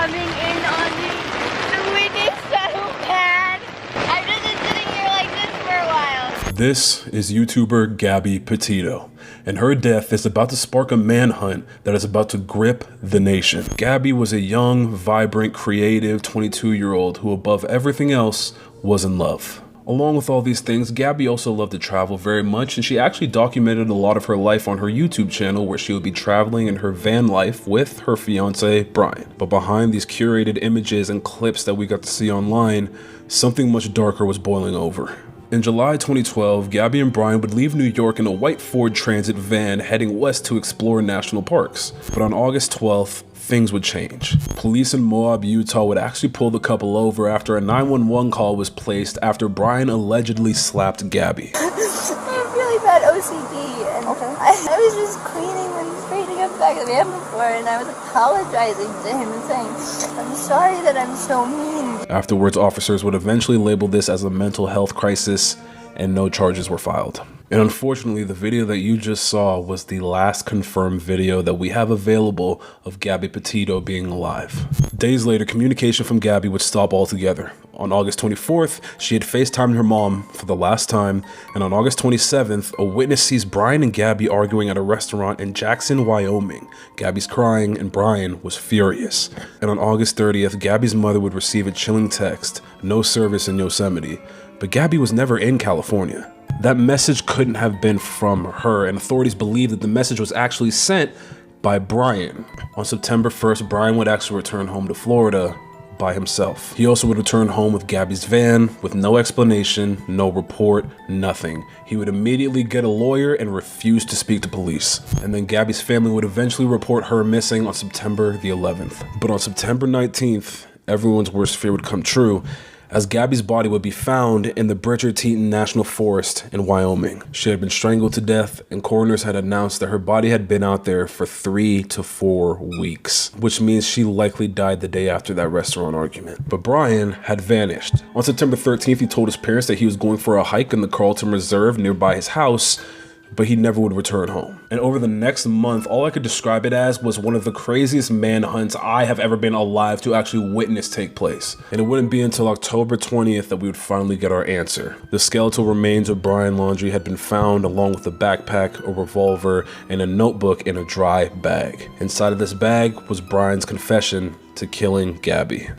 coming in on me. The wind is so bad. I've just been sitting here like this for a while. This is YouTuber Gabby Petito, and her death is about to spark a manhunt that is about to grip the nation. Gabby was a young, vibrant, creative 22-year-old who above everything else was in love. Along with all these things, Gabby also loved to travel very much, and she actually documented a lot of her life on her YouTube channel where she would be traveling in her van life with her fiance, Brian. But behind these curated images and clips that we got to see online, something much darker was boiling over. In July 2012, Gabby and Brian would leave New York in a white Ford Transit van heading west to explore national parks. But on August 12th, things would change. Police in Moab, Utah would actually pull the couple over after a 911 call was placed after Brian allegedly slapped Gabby. I have really bad OCD, and I was just cleaning and straightening up the back of the van before, and I was apologizing to him and saying, I'm sorry that I'm so mean. Afterwards, officers would eventually label this as a mental health crisis, and no charges were filed. And unfortunately, the video that you just saw was the last confirmed video that we have available of Gabby Petito being alive. Days later, communication from Gabby would stop altogether. On August 24th, she had FaceTimed her mom for the last time, and on August 27th, a witness sees Brian and Gabby arguing at a restaurant in Jackson, Wyoming. Gabby's crying, and Brian was furious. And on August 30th, Gabby's mother would receive a chilling text, no service in Yosemite. But Gabby was never in California. That message couldn't have been from her, and authorities believe that the message was actually sent by Brian. On September 1st, Brian would actually return home to Florida by himself. He also would return home with Gabby's van with no explanation, no report, nothing. He would immediately get a lawyer and refuse to speak to police. And then Gabby's family would eventually report her missing on September the 11th. But on September 19th, everyone's worst fear would come true, as Gabby's body would be found in the Bridger-Teton National Forest in Wyoming. She had been strangled to death, and coroners had announced that her body had been out there for 3 to 4 weeks, which means she likely died the day after that restaurant argument. But Brian had vanished. On September 13th, he told his parents that he was going for a hike in the Carlton Reserve nearby his house, but he never would return home. And over the next month, all I could describe it as was one of the craziest manhunts I have ever been alive to actually witness take place. And it wouldn't be until October 20th that we would finally get our answer. The skeletal remains of Brian Laundrie had been found along with a backpack, a revolver, and a notebook in a dry bag. Inside of this bag was Brian's confession to killing Gabby.